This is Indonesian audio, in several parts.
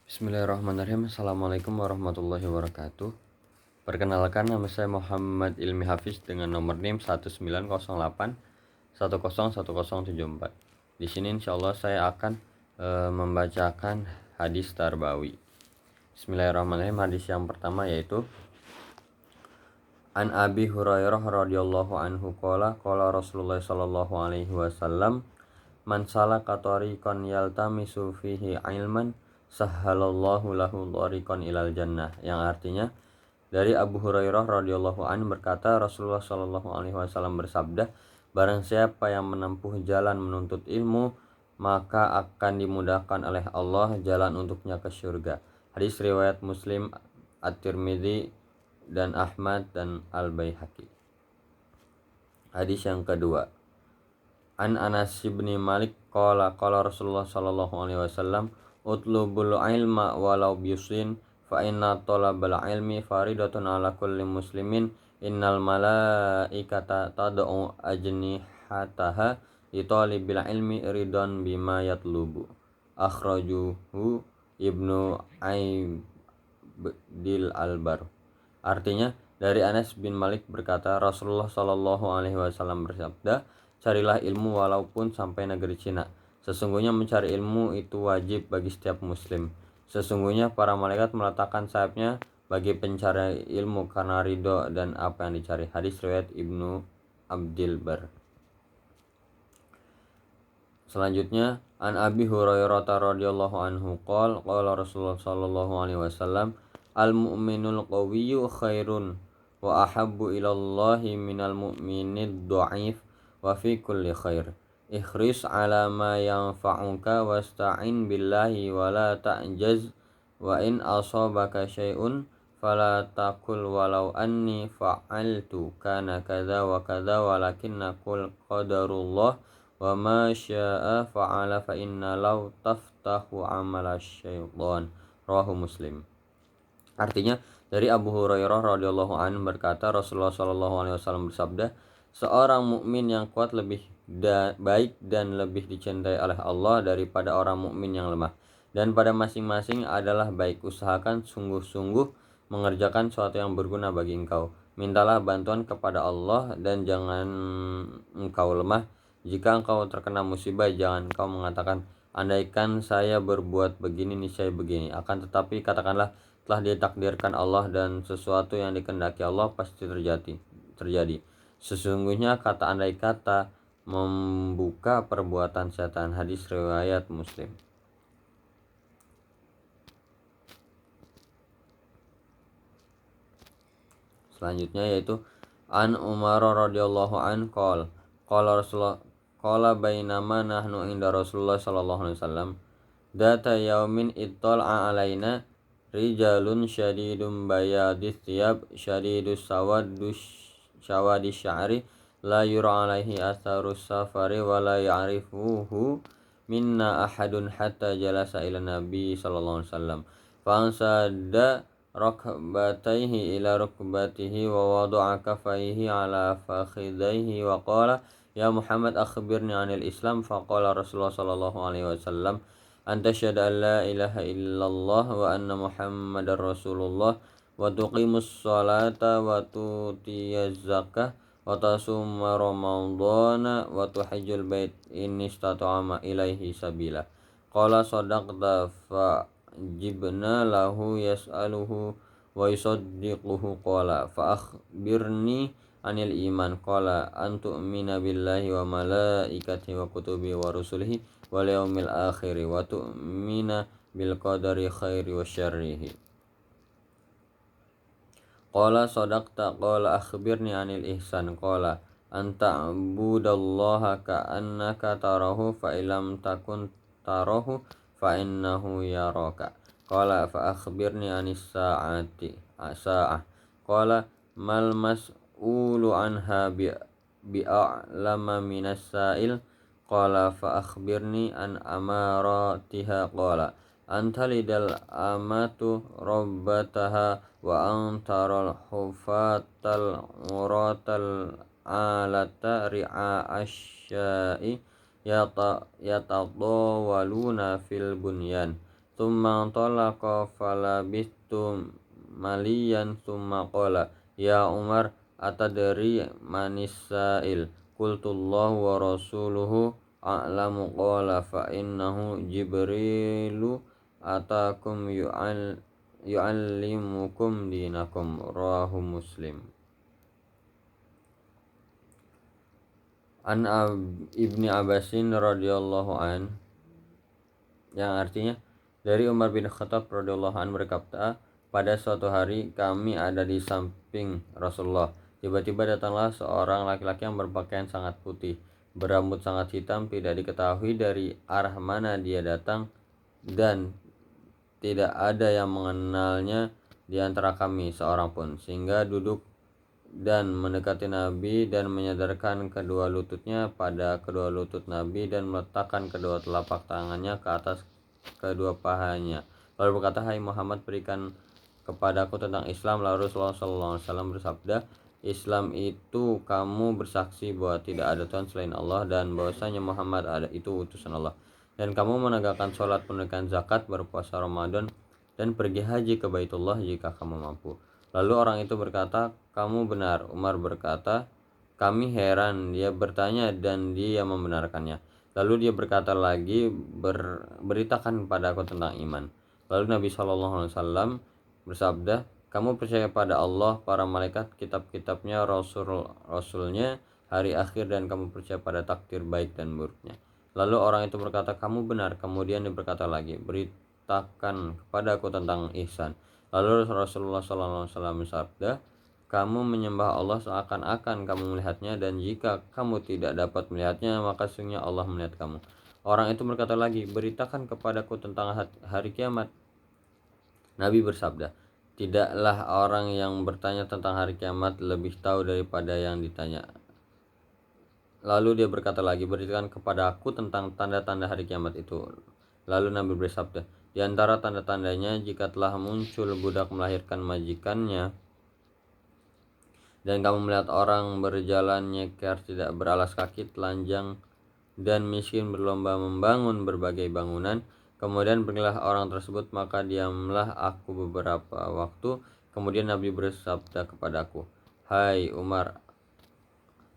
Bismillahirrahmanirrahim. Assalamualaikum warahmatullahi wabarakatuh. Perkenalkan, nama saya Muhammad Ilmi Hafiz dengan nomor NIM 1908 101074. Di sini insyaallah saya akan membacakan hadis tarbawi. Bismillahirrahmanirrahim. Hadis yang pertama yaitu An Abi Hurairah radhiyallahu anhu qala Rasulullah sallallahu alaihi wasallam man salaka tariqan yaltamisu fihi ilman sahhalallahu lahu tariqan ilal jannah, yang artinya dari Abu Hurairah radhiyallahu anhu berkata, Rasulullah sallallahu alaihi wasallam bersabda, barang siapa yang menempuh jalan menuntut ilmu, maka akan dimudahkan oleh Allah jalan untuknya ke surga. Hadis riwayat Muslim, At-Tirmidzi dan Ahmad dan Al-Baihaqi. Hadis yang kedua, An Anas bin Malik qala Rasulullah sallallahu alaihi wasallam utlubul ilma walau bisin fa inna talabal ilmi faridatun ala kulli muslimin innal malaikata tad'u ajnihataha li talibil ilmi ridon bima yatlubu. Akhrajuhu Ibnu Aibdil Albar. Artinya, dari Anas bin Malik berkata, Rasulullah sallallahu alaihi wasallam bersabda, carilah ilmu walaupun sampai negeri Cina. Sesungguhnya mencari ilmu itu wajib bagi setiap muslim. Sesungguhnya para malaikat meletakkan sayapnya bagi pencari ilmu karena ridho dan apa yang dicari. Hadis riwayat Ibnu Abdil Bar. Selanjutnya, An Abi Hurairah radhiyallahu anhu qala Rasulullah sallallahu alaihi wasallam al-mu'minul qawiyyu khairun wa ahabbu ilallahi minal mu'minid dha'if wa fi kulli khair. Ikhris ala ma yanfa'uka wasta'in billahi wa la ta'jaz wa in asabaka syai'un fala taqul walau anni fa'altu kana kadza wa kadza walakinna qul qadarullah wa ma syaa fa'ala fa inna law taftahu amala syaitan. Rawahu Muslim. Artinya, dari Abu Hurairah radhiyallahu anhu berkata, Rasulullah sallallahu alaihi wasallam bersabda, seorang mukmin yang kuat lebih baik dan lebih dicintai oleh Allah daripada orang mukmin yang lemah. Dan pada masing-masing adalah baik. Usahakan sungguh-sungguh mengerjakan sesuatu yang berguna bagi engkau. Mintalah bantuan kepada Allah dan jangan engkau lemah. Jika engkau terkena musibah, jangan engkau mengatakan, andaikan saya berbuat begini niscaya begini. Akan tetapi katakanlah, telah ditakdirkan Allah dan sesuatu yang dikehendaki Allah pasti terjadi. Sesungguhnya kata andai kata membuka perbuatan setan. Hadis riwayat Muslim. Selanjutnya yaitu An Umar radhiyallahu an qala Rasulullah qala bainama nahnu inda Rasulullah sallallahu alaihi wasallam data yaumin ittala'a alaina rijalun syadidum bayadis thiyab syadidus sawadis sya'ri la yura alaihi atharus safari wa la ya'rifuhu minna ahadun hatta jalasa ila nabi sallallahu alaihi wasallam fansada rukbatayhi ila rukbatihi wa wada'a kafaihi ala fakhidaihi wa qala ya Muhammad akhbirni anil Islam. Faqala Rasulullah sallallahu alaihi wasallam anta syahada an la ilaha illallah wa anna Muhammadar Rasulullah wa tuqimus salata wa tutiyaz zakah wa tasuma ramadhana wa tuhajjul bait in istata'ama ilaihi sabila. Qala sadaqta fa jibna lahu yas'aluhu wa yusaddiquhu. Qala fa akhbirni anil iman. Qala an tu'mina billahi wa malaikatihi wa kutubihi wa rusulihi wal yaumil akhir wa tu'mina bil qadari khairi wa syarrihi. Qala sadaqta. Qala akhbirni anil ihsan. Qala an ta'budallaha ka'annaka tarahu fa illam takun tarahu fa innahu yaraka. Qala fa akhbirni anis sa'ah. Qala mal mas'ulu anha bi'a'lama minas sa'il. Qala fa akhbirni an amaratiha. Qala antalidal amatu rabbataha wa antaral hufatal uratal alata ri'a asyai yatadawaluna fil bunyan Tsumma talaqa falabithtu maliyan tsumma qala ya Umar atadri manis sa'il qultu Allah wa rasuluhu a'lamu qala fa innahu Jibrilu atakum yu'allimukum dinakum rawahu Muslim. An Ibni Abbasin radhiyallahu an, yang artinya dari Umar bin Khattab radhiyallahu an berkata, pada suatu hari kami ada di samping Rasulullah. Tiba-tiba datanglah seorang laki-laki yang berpakaian sangat putih, berambut sangat hitam, tidak diketahui dari arah mana dia datang dan tidak ada yang mengenalnya di antara kami seorang pun, sehingga duduk dan mendekati Nabi dan menyadarkan kedua lututnya pada kedua lutut Nabi dan meletakkan kedua telapak tangannya ke atas kedua pahanya. Lalu berkata, hai Muhammad, berikan kepadaku tentang Islam. Lalu Rasulullah SAW bersabda, Islam itu kamu bersaksi bahwa tidak ada Tuhan selain Allah dan bahwasanya Muhammad itu utusan Allah, dan kamu menegakkan sholat, menunaikan zakat, berpuasa Ramadan, dan pergi haji ke Baitullah jika kamu mampu. Lalu orang itu berkata, kamu benar. Umar berkata, kami heran. Dia bertanya dan dia membenarkannya. Lalu dia berkata lagi, beritakan padaku tentang iman. Lalu Nabi SAW bersabda, kamu percaya pada Allah, para malaikat, kitab-kitabnya, rasul-rasulnya, hari akhir, dan kamu percaya pada takdir baik dan buruknya. Lalu orang itu berkata, kamu benar. Kemudian dia berkata lagi, beritakan kepadaku tentang ihsan. Lalu Rasulullah SAW bersabda, kamu menyembah Allah seakan-akan kamu melihatnya, dan jika kamu tidak dapat melihatnya maka sesungguhnya Allah melihat kamu. Orang itu berkata lagi, beritakan kepadaku tentang hari kiamat. Nabi bersabda, tidaklah orang yang bertanya tentang hari kiamat lebih tahu daripada yang ditanya. Lalu dia berkata lagi, beritakan kepada aku tentang tanda-tanda hari kiamat itu. Lalu Nabi bersabda, di antara tanda-tandanya jika telah muncul budak melahirkan majikannya, dan kamu melihat orang berjalan nyeker, tidak beralas kaki, telanjang, dan miskin berlomba membangun berbagai bangunan. Kemudian pergilah orang tersebut, maka diamlah aku beberapa waktu. Kemudian Nabi bersabda kepadaku, hai Umar,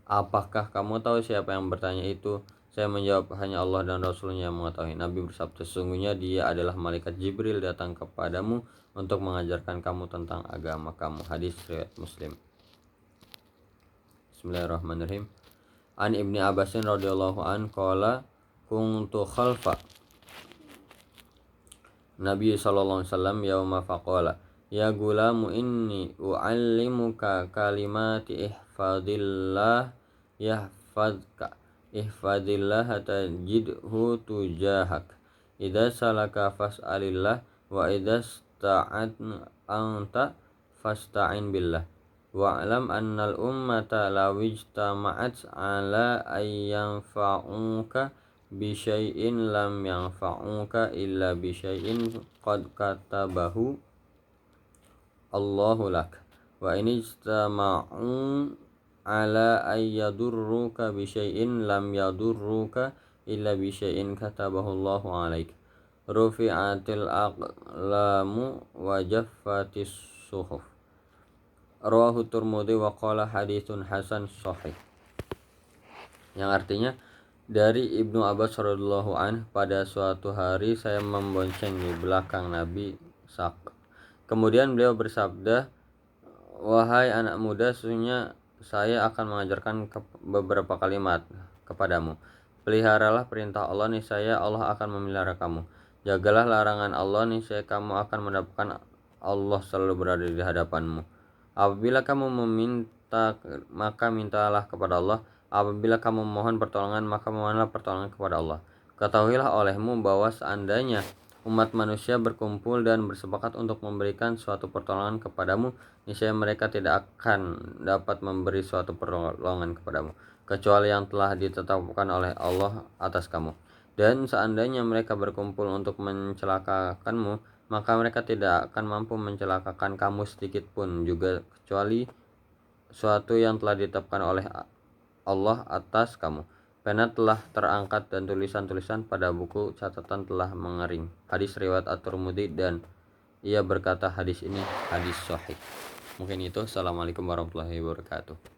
apakah kamu tahu siapa yang bertanya itu? Saya menjawab, hanya Allah dan Rasulnya yang mengetahui. Nabi bersabda, sesungguhnya dia adalah malaikat Jibril datang kepadamu untuk mengajarkan kamu tentang agama kamu. Hadis riwayat Muslim. Bismillahirrahmanirrahim. An Ibni Abbasin radhiyallahu an qala kuntu khalfa Nabi sallallahu alaihi wasallam yauma faqala ya gulamu inni uallimuka kalimati ihfadillah ihfadillah tajidhu tujahak idza salaka fas'alillah wa idza anta fasta'in billah wa'lam annal ummata law ijtama'at ala ayyanfa'uka bi syai'in lam yanfa'uka illa bi syai'in qad katabahu Allahu lak wa in ijtama'u ala ayyadurruka bi syai'in lam yadurruka illa bi syai'in katabahu Allahu alaik rufi'atil aqlamu wa jaffatis suhuf. Rawahu Tirmidzi wa qala haditsun hasan sahih. Yang artinya, dari Ibnu Abbas radhiyallahu anh, pada suatu hari saya membonceng di belakang Nabi Sak. Kemudian beliau bersabda, wahai anak muda, sesungguhnya saya akan mengajarkan beberapa kalimat kepadamu. Peliharalah perintah Allah, niscaya Allah akan memelihara kamu. Jagalah larangan Allah, niscaya kamu akan mendapatkan Allah selalu berada di hadapanmu. Apabila kamu meminta, maka mintalah kepada Allah. Apabila kamu memohon pertolongan, maka mohonlah pertolongan kepada Allah. Ketahuilah olehmu bahwa seandainya umat manusia berkumpul dan bersepakat untuk memberikan suatu pertolongan kepadamu, niscaya mereka tidak akan dapat memberi suatu pertolongan kepadamu, kecuali yang telah ditetapkan oleh Allah atas kamu. Dan seandainya mereka berkumpul untuk mencelakakanmu, maka mereka tidak akan mampu mencelakakan kamu sedikit pun juga, kecuali suatu yang telah ditetapkan oleh Allah atas kamu. Pena telah terangkat dan tulisan-tulisan pada buku catatan telah mengering. Hadis riwayat At-Tirmidzi dan ia berkata hadis ini hadis sahih. Mungkin itu. Assalamualaikum warahmatullahi wabarakatuh.